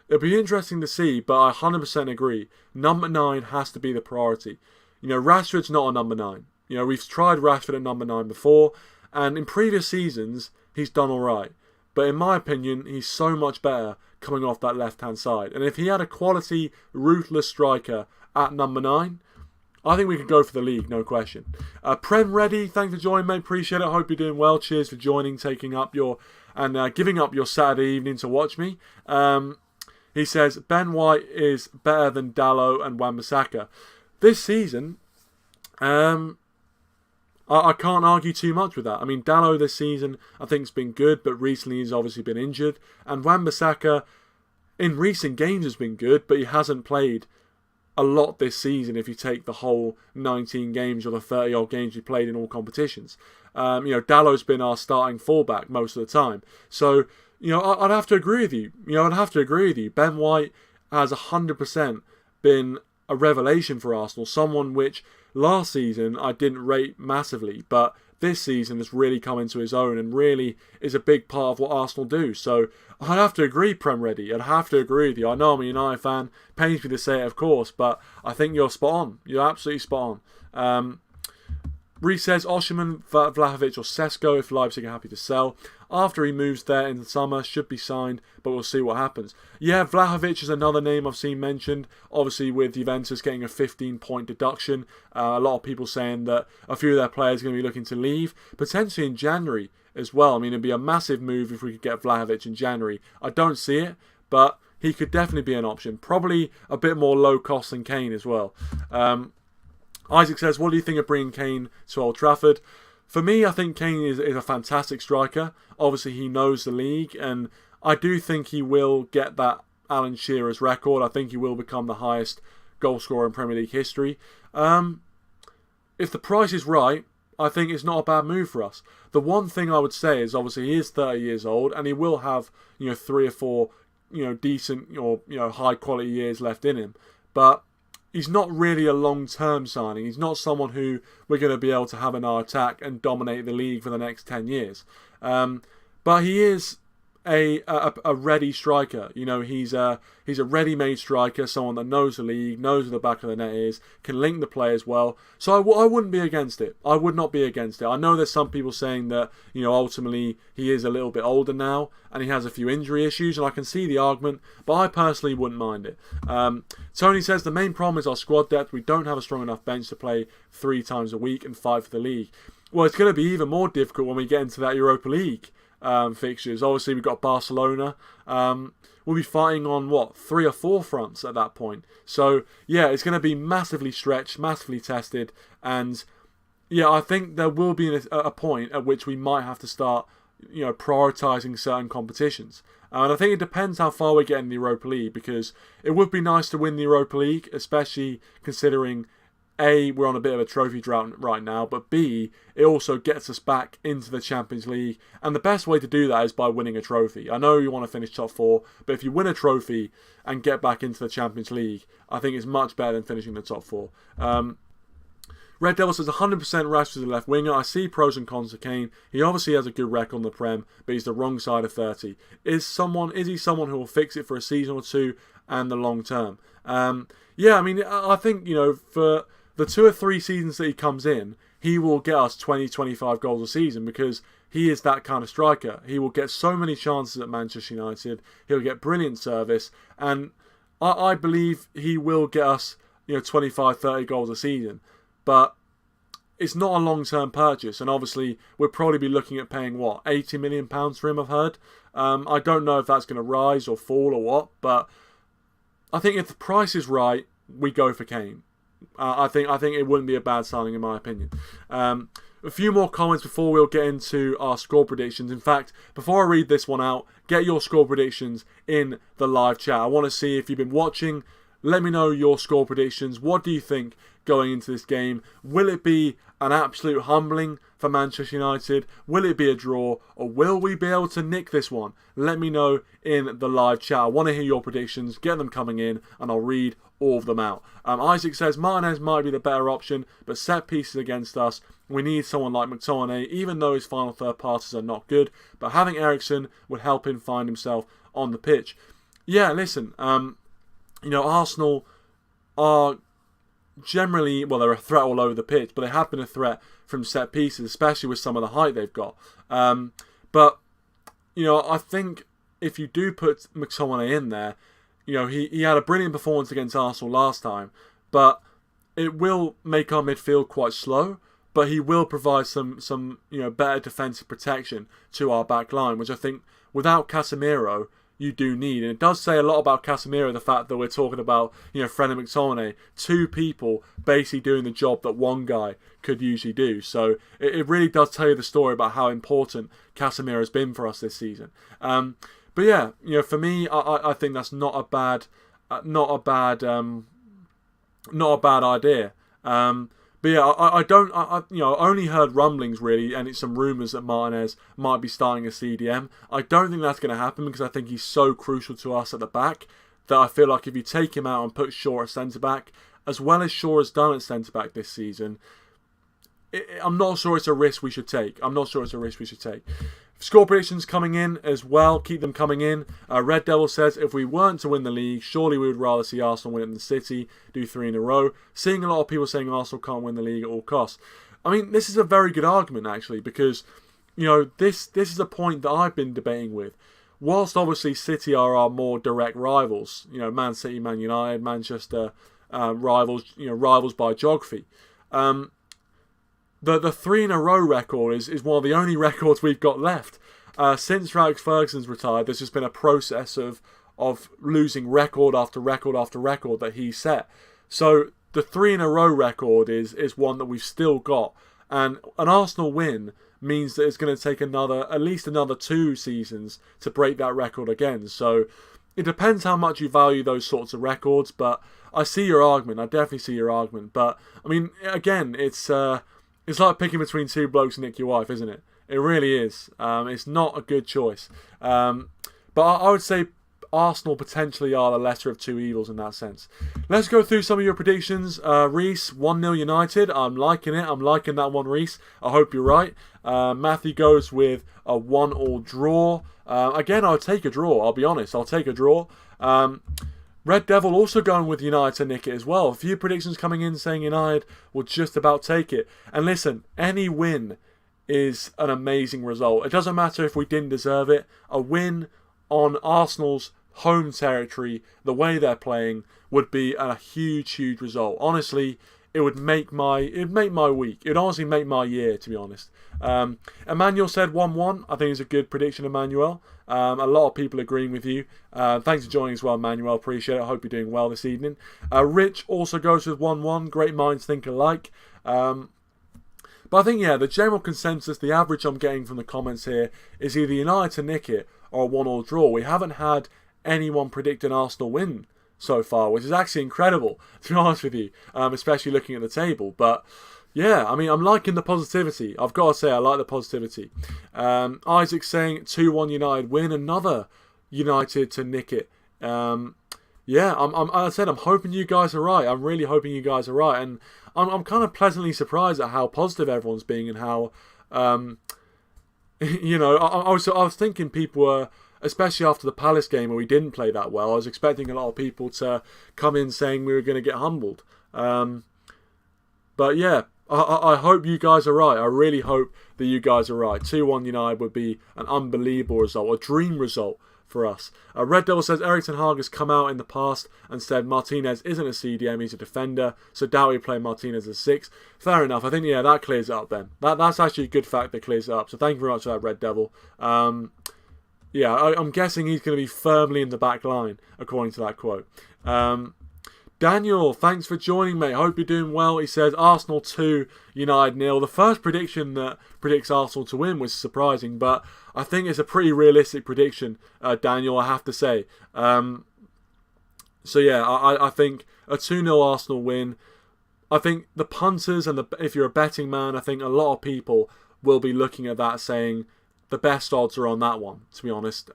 It'll be interesting to see, but I 100% agree. Number 9 has to be the priority. Rashford's not a number 9. You know, we've tried Rashford at number 9 before, and in previous seasons, he's done alright. But in my opinion, he's so much better coming off that left-hand side. And if he had a quality, ruthless striker at number 9, I think we could go for the league, no question. Prem Ready, thanks for joining, mate. Appreciate it. Hope you're doing well. Cheers for joining, taking up your and giving up your Saturday evening to watch me. He says Ben White is better than Dalot and Wan-Bissaka this season. I can't argue too much with that. I mean, Dalot this season I think has been good, but recently he's obviously been injured. And Wan-Bissaka in recent games has been good, but he hasn't played a lot this season if you take the whole 19 games or the 30-odd games he played in all competitions. Dalot's been our starting fullback most of the time. So, I'd have to agree with you. Ben White has 100% been a revelation for Arsenal. Someone which last season I didn't rate massively, but this season has really come into his own and really is a big part of what Arsenal do. So I'd have to agree, Prem Ready. I'd have to agree with you. I know I'm a United fan. Pains me to say it, of course, but I think you're spot on. You're absolutely spot on. Reece says Osimhen, Vlahovic or Sesko if Leipzig are happy to sell. After he moves there in the summer, should be signed, but we'll see what happens. Yeah, Vlahovic is another name I've seen mentioned. Obviously with Juventus getting a 15-point deduction. A lot of people saying that a few of their players are going to be looking to leave. Potentially in January as well. I mean, it'd be a massive move if we could get Vlahovic in January. I don't see it, but he could definitely be an option. Probably a bit more low cost than Kane as well. Isaac says, what do you think of bringing Kane to Old Trafford? For me, I think Kane is a fantastic striker. Obviously, he knows the league, and I do think he will get that Alan Shearer's record. I think he will become the highest goal scorer in Premier League history. If the price is right, I think it's not a bad move for us. The one thing I would say is, obviously, he is 30 years old, and he will have 3 or 4 decent or high quality years left in him. But he's not really a long-term signing. He's not someone who we're going to be able to have in our attack and dominate the league for the next 10 years. But he is a ready striker. He's a ready-made striker, someone that knows the league, knows where the back of the net is, can link the players well. So I wouldn't be against it. I would not be against it. I know there's some people saying that ultimately he is a little bit older now and he has a few injury issues, and I can see the argument, but I personally wouldn't mind it. Tony says the main problem is our squad depth. We don't have a strong enough bench to play 3 times a week and fight for the league. Well, it's going to be even more difficult when we get into that Europa League fixtures. Obviously, we've got Barcelona. We'll be fighting on 3 or 4 fronts at that point. So yeah, it's going to be massively stretched, massively tested, and yeah, I think there will be a point at which we might have to start, prioritising certain competitions. And I think it depends how far we get in the Europa League, because it would be nice to win the Europa League, especially considering A, we're on a bit of a trophy drought right now, but B, it also gets us back into the Champions League. And the best way to do that is by winning a trophy. I know you want to finish top 4, but if you win a trophy and get back into the Champions League, I think it's much better than finishing the top 4. Red Devil says 100% Rashford is a left winger. I see pros and cons to Kane. He obviously has a good record on the Prem, but he's the wrong side of 30. Is he someone who will fix it for a season or two and the long term? Yeah, I mean, I think, for the 2 or 3 seasons that he comes in, he will get us 20, 25 goals a season, because he is that kind of striker. He will get so many chances at Manchester United. He'll get brilliant service, and I believe he will get us 25, 30 goals a season. But it's not a long-term purchase, and obviously we'll probably be looking at paying £80 million for him, I've heard. I don't know if that's going to rise or fall or what, but I think if the price is right, we go for Kane. I think it wouldn't be a bad signing in my opinion. A few more comments before we'll get into our score predictions. In fact, before I read this one out, get your score predictions in the live chat. I want to see if you've been watching. Let me know your score predictions. What do you think going into this game? Will it be an absolute humbling for Manchester United? Will it be a draw? Or will we be able to nick this one? Let me know in the live chat. I want to hear your predictions. Get them coming in and I'll read all of them out. Isaac says Martinez might be the better option, but set pieces against us, we need someone like McTominay, even though his final third passes are not good. But having Eriksen would help him find himself on the pitch. Yeah, listen, Arsenal are generally, well, they're a threat all over the pitch, but they have been a threat from set pieces, especially with some of the height they've got. But, I think if you do put McTominay in there, he had a brilliant performance against Arsenal last time, but it will make our midfield quite slow, but he will provide some better defensive protection to our back line, which I think without Casemiro you do need. And it does say a lot about Casemiro, the fact that we're talking about, Fred and McTominay, two people basically doing the job that one guy could usually do. So it really does tell you the story about how important Casemiro has been for us this season. But yeah, for me, I think that's not a bad idea. But yeah, I only heard rumblings really, and it's some rumours that Martinez might be starting a CDM. I don't think that's going to happen because I think he's so crucial to us at the back that I feel like if you take him out and put Shaw at centre back, as well as Shaw has done at centre back this season, I'm not sure it's a risk we should take. Score predictions coming in as well. Keep them coming in. Red Devil says, if we weren't to win the league, surely we would rather see Arsenal win it than City, do 3 in a row. Seeing a lot of people saying Arsenal can't win the league at all costs. I mean, this is a very good argument, actually, because, this is a point that I've been debating with. Whilst obviously City are our more direct rivals, Man City, Man United, Manchester, rivals by geography. The 3 in a row record is one of the only records we've got left. Since Alex Ferguson's retired, there's just been a process of losing record after record after record that he set. So the 3 in a row record is one that we've still got. And an Arsenal win means that it's going to take at least another 2 seasons to break that record again. So it depends how much you value those sorts of records. But I see your argument. I definitely see your argument. But, I mean, again, it's like picking between 2 blokes and nick your wife, isn't it? It really is. It's not a good choice. But I would say Arsenal potentially are the lesser of 2 evils in that sense. Let's go through some of your predictions. Reese, 1-0 United. I'm liking it. I'm liking that one, Reese. I hope you're right. Matthew goes with a 1-1 draw. Again, I'll take a draw. I'll be honest. I'll take a draw. Red Devil also going with United to nick it as well. A few predictions coming in saying United will just about take it. And listen, any win is an amazing result. It doesn't matter if we didn't deserve it. A win on Arsenal's home territory, the way they're playing, would be a huge, huge result. Honestly, it would make my week. It would honestly make my year, to be honest. Emmanuel said 1-1. I think it's a good prediction, Emmanuel. A lot of people agreeing with you. Thanks for joining as well, Emmanuel. Appreciate it. I hope you're doing well this evening. Rich also goes with 1-1. Great minds think alike. But I think, the general consensus, the average I'm getting from the comments here, is either United to nick it or a 1-1 draw. We haven't had anyone predict an Arsenal win so far, which is actually incredible, to be honest with you, especially looking at the table. But yeah, I mean, I'm liking the positivity. I've got to say, I like the positivity. Isaac saying 2-1 United win, another United to nick it. Yeah, I said I'm hoping you guys are right. I'm really hoping you guys are right, and I'm kind of pleasantly surprised at how positive everyone's being and how, I was thinking people were, especially after the Palace game where we didn't play that well, I was expecting a lot of people to come in saying we were going to get humbled. But yeah, I hope you guys are right. I really hope that you guys are right. 2-1 United would be an unbelievable result, a dream result for us. Red Devil says Erik Ten Hag has come out in the past and said Martinez isn't a CDM, he's a defender, so doubt we play Martinez as 6. Fair enough. I think, that clears it up then. That's actually a good fact that clears it up. So thank you very much for that, Red Devil. I'm guessing he's going to be firmly in the back line, according to that quote. Daniel, thanks for joining, mate. Hope you're doing well. He says Arsenal 2, United 0. The first prediction that predicts Arsenal to win was surprising, but I think it's a pretty realistic prediction, Daniel, I have to say. I think a 2-0 Arsenal win. I think the punters and if you're a betting man, I think a lot of people will be looking at that saying the best odds are on that one, to be honest.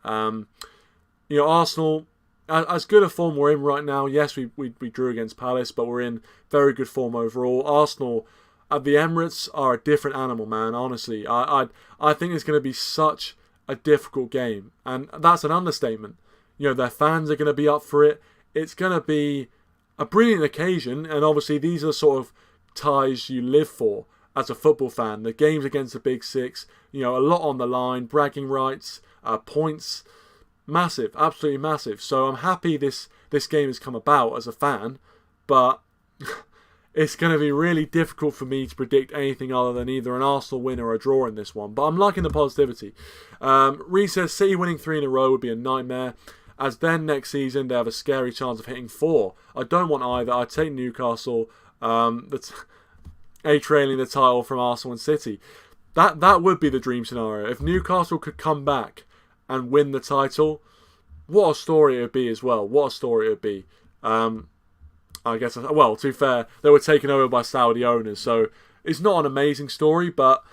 Arsenal, as good a form we're in right now, yes, we drew against Palace, but we're in very good form overall. Arsenal at the Emirates are a different animal, man, honestly. I think it's going to be such a difficult game, and that's an understatement. Their fans are going to be up for it. It's going to be a brilliant occasion, and obviously these are sort of ties you live for as a football fan. The games against the Big Six, a lot on the line, bragging rights, points, massive, absolutely massive. So I'm happy this game has come about as a fan, but it's going to be really difficult for me to predict anything other than either an Arsenal win or a draw in this one. But I'm liking the positivity. Reece says City winning 3 in a row would be a nightmare, as then next season they have a scary chance of hitting 4. I don't want either. I'd take Newcastle, trailing the title from Arsenal and City. That would be the dream scenario. If Newcastle could come back and win the title, what a story it would be as well. What a story it would be. I guess, well, to be fair, they were taken over by Saudi owners, so it's not an amazing story, but,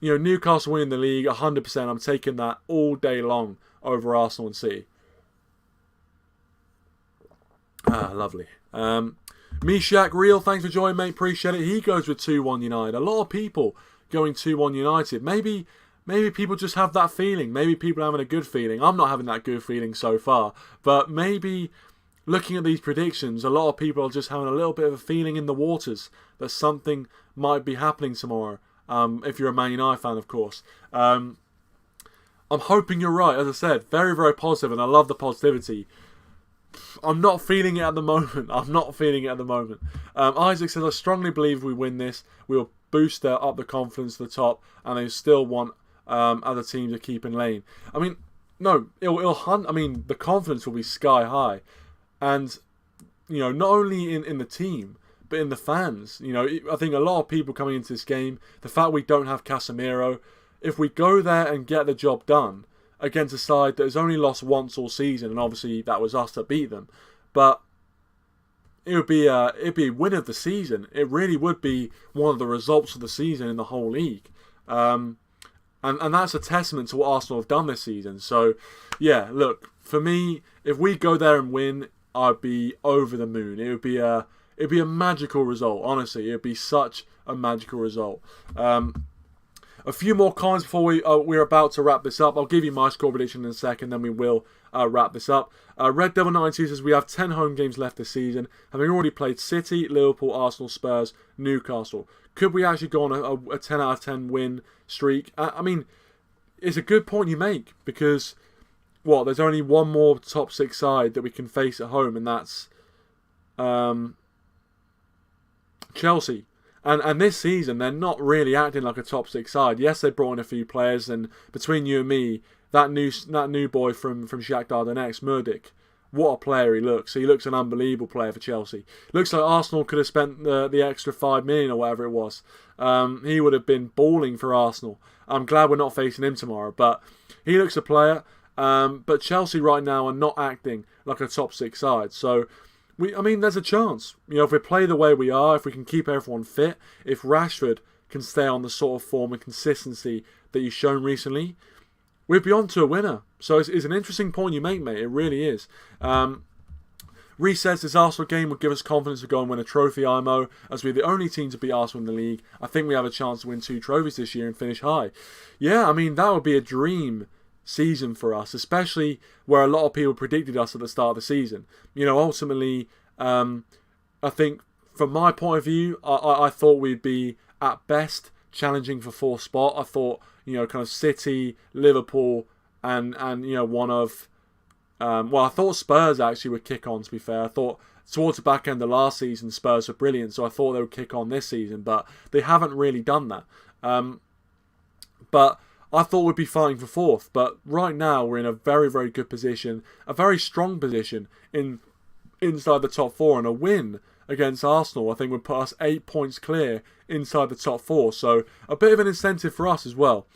Newcastle winning the league, 100%, I'm taking that all day long over Arsenal and City. Lovely. Mishak Real, thanks for joining, mate, appreciate it. He goes with 2-1 United. A lot of people going 2-1 United. Maybe people just have that feeling. Maybe people are having a good feeling. I'm not having that good feeling so far, but maybe looking at these predictions, a lot of people are just having a little bit of a feeling in the waters that something might be happening tomorrow. If you're a Man United fan, of course. I'm hoping you're right. As I said, very, very positive, and I love the positivity. I'm not feeling it at the moment. Isaac says, I strongly believe we win this. We will boost up the confidence to the top, and they still want other teams to keep in lane. I mean, no, it'll hunt. I mean, the confidence will be sky high. And, not only in the team, but in the fans. I think a lot of people coming into this game, the fact we don't have Casemiro, if we go there and get the job done against a side that has only lost once all season, and obviously that was us that beat them, but it'd be a win of the season. It really would be one of the results of the season in the whole league. And that's a testament to what Arsenal have done this season. So, yeah, look, for me, if we go there and win, I'd be over the moon. It'd be a magical result. Honestly, it'd be such a magical result. A few more comments before we're about to wrap this up. I'll give you my score prediction in a second, then we will wrap this up. Red Devil 92 says we have 10 home games left this season, having already played City, Liverpool, Arsenal, Spurs, Newcastle. Could we actually go on a 10 out of 10 win streak? I mean, it's a good point you make, because there's only one more top 6 side that we can face at home, and that's Chelsea. And this season, they're not really acting like a top 6 side. Yes, they brought in a few players, and between you and me, that new boy from Shakhtar Donetsk, Murdic, what a player he looks. He looks an unbelievable player for Chelsea. Looks like Arsenal could have spent the extra 5 million or whatever it was. He would have been balling for Arsenal. I'm glad we're not facing him tomorrow, but he looks a player. But Chelsea right now are not acting like a top 6 side. So, there's a chance. If we play the way we are, if we can keep everyone fit, if Rashford can stay on the sort of form and consistency that he's shown recently, we'd be on to a winner. So it's an interesting point you make, mate. It really is. Reece says this Arsenal game would give us confidence to go and win a trophy, IMO, as we're the only team to beat Arsenal in the league. I think we have a chance to win 2 trophies this year and finish high. Yeah, that would be a dream season for us, especially where a lot of people predicted us at the start of the season. Ultimately, I think from my point of view, I thought we'd be at best challenging for 4th spot. I thought, kind of City, Liverpool, and one of I thought Spurs actually would kick on, to be fair. I thought towards the back end of last season Spurs were brilliant, so I thought they would kick on this season, but they haven't really done that. But I thought we'd be fighting for 4th, but right now we're in a very, very good position, a very strong position inside the top 4, and a win against Arsenal I think would put us 8 points clear inside the top 4, so a bit of an incentive for us as well.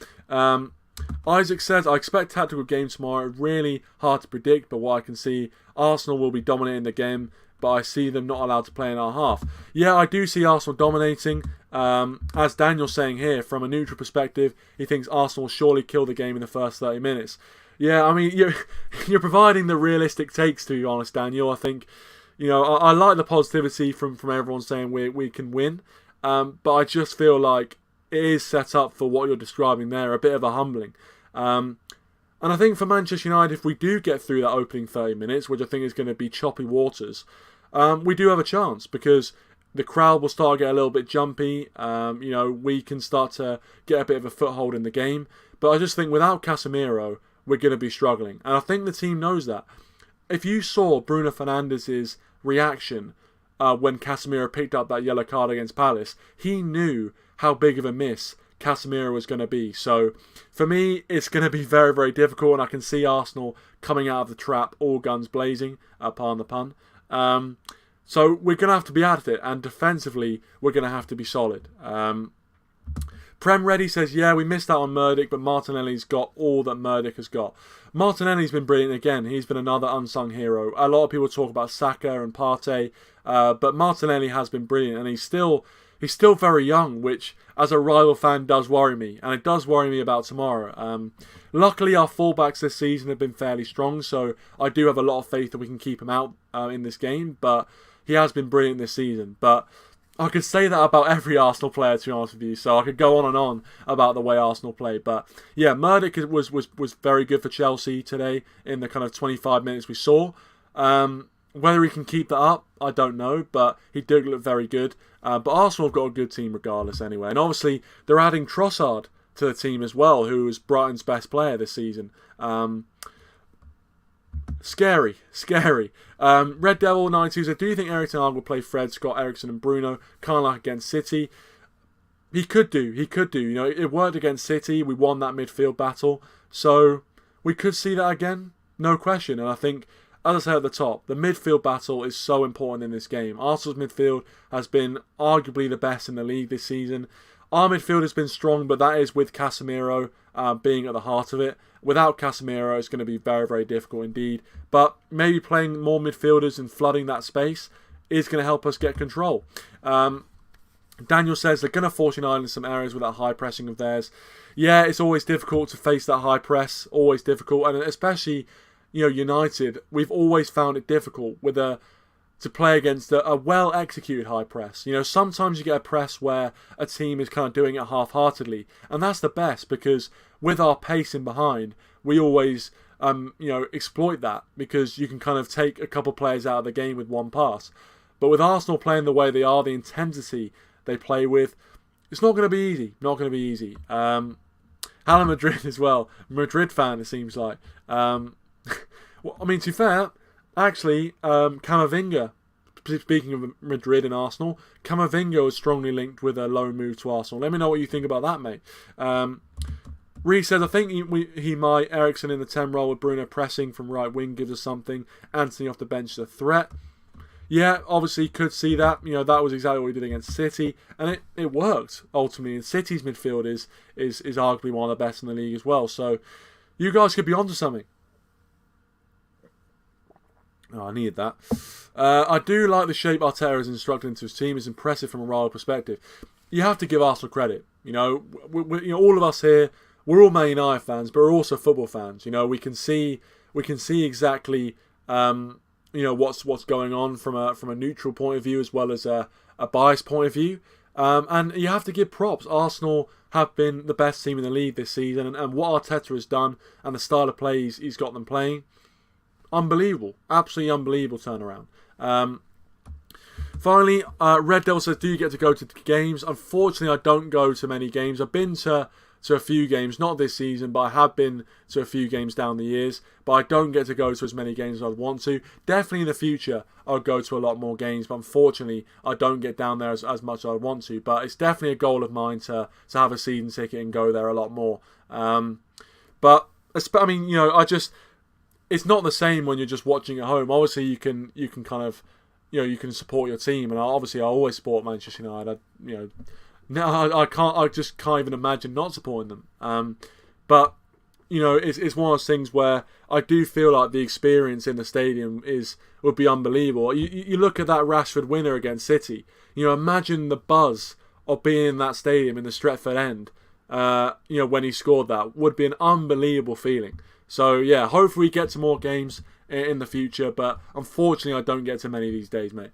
Isaac says, I expect tactical game tomorrow. Really hard to predict, but what I can see, Arsenal will be dominating the game, but I see them not allowed to play in our half. Yeah, I do see Arsenal dominating. As Daniel's saying here, from a neutral perspective, he thinks Arsenal will surely kill the game in the first 30 minutes. Yeah, you're providing the realistic takes, to be honest, Daniel. I think, I like the positivity from everyone saying we can win, but I just feel like it is set up for what you're describing there, a bit of a humbling. And I think for Manchester United, if we do get through that opening 30 minutes, which I think is going to be choppy waters, we do have a chance because the crowd will start to get a little bit jumpy. We can start to get a bit of a foothold in the game. But I just think without Casemiro, we're going to be struggling. And I think the team knows that. If you saw Bruno Fernandes's reaction when Casemiro picked up that yellow card against Palace, he knew how big of a miss Casemiro was going to be. So for me, it's going to be very, very difficult, and I can see Arsenal coming out of the trap all guns blazing, pardon the pun. So we're going to have to be at it, and defensively, we're going to have to be solid. Prem Reddy says, yeah, we missed out on Murdoch, but Martinelli's got all that Murdoch has got. Martinelli's been brilliant again. He's been another unsung hero. A lot of people talk about Saka and Partey, but Martinelli has been brilliant, and he's still very young, which as a rival fan does worry me, and it does worry me about tomorrow. Luckily, our fullbacks this season have been fairly strong, so I do have a lot of faith that we can keep him out in this game, but he has been brilliant this season. But I could say that about every Arsenal player, to be honest with you, so I could go on and on about the way Arsenal play. But yeah, Murdoch was very good for Chelsea today in the kind of 25 minutes we saw. Whether he can keep that up, I don't know, but he did look very good. But Arsenal have got a good team regardless anyway. And obviously, they're adding Trossard to the team as well, who was Brighton's best player this season. Scary. Red Devil 92 said, do you think Erik Ten Hag will play Fred, Scott, Eriksen and Bruno, kind of like against City? He could do. It worked against City. We won that midfield battle. So we could see that again, no question. And I think, as I said at the top, the midfield battle is so important in this game. Arsenal's midfield has been arguably the best in the league this season. Our midfield has been strong, but that is with Casemiro being at the heart of it. Without Casemiro, it's going to be very, very difficult indeed. But maybe playing more midfielders and flooding that space is going to help us get control. Daniel says they're going to force United in some areas with that high pressing of theirs. Yeah, it's always difficult to face that high press. Always difficult. And especially, United, we've always found it difficult to play against a well-executed high press. Sometimes you get a press where a team is kind of doing it half-heartedly. And that's the best because with our pace in behind, we always, exploit that because you can kind of take a couple players out of the game with one pass. But with Arsenal playing the way they are, the intensity they play with, it's not going to be easy. Not going to be easy. Hala Madrid as well. Madrid fan, it seems like. To be fair, actually, Camavinga, speaking of Madrid and Arsenal, Camavinga was strongly linked with a loan move to Arsenal. Let me know what you think about that, mate. Reece says, I think he might. Eriksen in the 10 role with Bruno pressing from right wing gives us something. Anthony off the bench is a threat. Yeah, obviously could see that. That was exactly what we did against City. And it worked, ultimately. And City's midfield is arguably one of the best in the league as well. So you guys could be onto something. Oh, I needed that. I do like the shape Arteta has instructed into his team. It's impressive from a rival perspective. You have to give Arsenal credit. All of us here, we're all Man United fans, but we're also football fans. We can see exactly what's going on from a neutral point of view as well as a biased point of view. And you have to give props. Arsenal have been the best team in the league this season, and what Arteta has done and the style of play he's got them playing, unbelievable, absolutely unbelievable turnaround. Finally, Red Devil says, do you get to go to games? Unfortunately, I don't go to many games. I've been to a few games, not this season, but I have been to a few games down the years, but I don't get to go to as many games as I'd want to. Definitely in the future, I'll go to a lot more games, but unfortunately, I don't get down there as much as I want to. But it's definitely a goal of mine to have a season ticket and go there a lot more. But it's not the same when you're just watching at home. Obviously, you can kind of, you can support your team, and I always support Manchester United. I just can't even imagine not supporting them. But it's one of those things where I do feel like the experience in the stadium would be unbelievable. You look at that Rashford winner against City. Imagine the buzz of being in that stadium in the Stretford End. When he scored that would be an unbelievable feeling. So yeah, hopefully we get to more games in the future, but unfortunately I don't get to many these days, mate.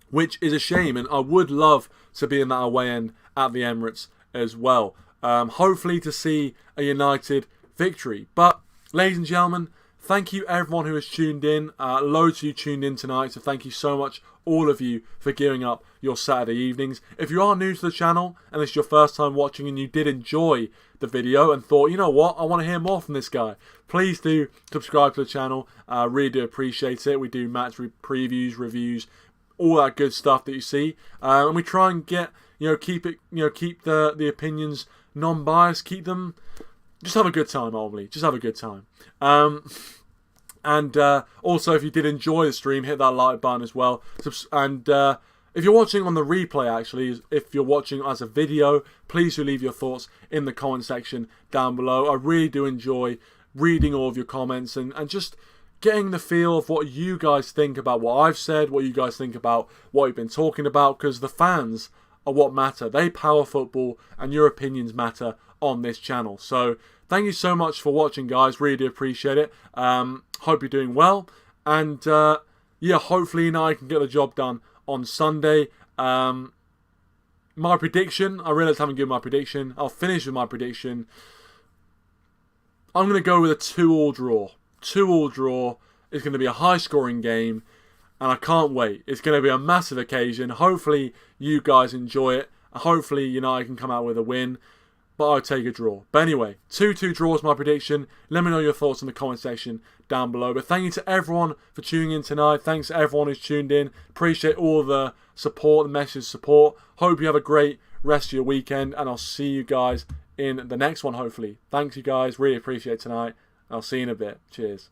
Which is a shame, and I would love to be in that away end at the Emirates as well. Hopefully to see a United victory. But, ladies and gentlemen, thank you everyone who has tuned in. Loads of you tuned in tonight, so thank you so much, all of you, for giving up your Saturday evenings. If you are new to the channel and this is your first time watching and you did enjoy the video and thought, you know what, I want to hear more from this guy, please do subscribe to the channel. Really do appreciate it. We do match previews, reviews, all that good stuff that you see, and we try and get, keep the opinions non-biased, keep them, just have a good time, ultimately, just have a good time. And also, if you did enjoy the stream, hit that like button as well. And if you're watching on the replay, actually, if you're watching as a video, please do leave your thoughts in the comment section down below. I really do enjoy reading all of your comments and just getting the feel of what you guys think about what I've said, what you guys think about what we've been talking about, because the fans are what matter. They power football, and your opinions matter on this channel. So thank you so much for watching, guys. Really do appreciate it. Hope you're doing well, and yeah, hopefully now I can get the job done on Sunday. My prediction, I realised I haven't given my prediction. I'll finish with my prediction. I'm going to go with a 2-2 draw. 2-2 draw. It's going to be a high-scoring game, and I can't wait. It's going to be a massive occasion. Hopefully you guys enjoy it. Hopefully, I can come out with a win, but I'll take a draw. But anyway, 2-2 draw is my prediction. Let me know your thoughts in the comment section down below. But thank you to everyone for tuning in tonight. Thanks to everyone who's tuned in. Appreciate all the support, the message support. Hope you have a great rest of your weekend, and I'll see you guys in the next one, hopefully. Thanks, you guys. Really appreciate tonight. I'll see you in a bit. Cheers.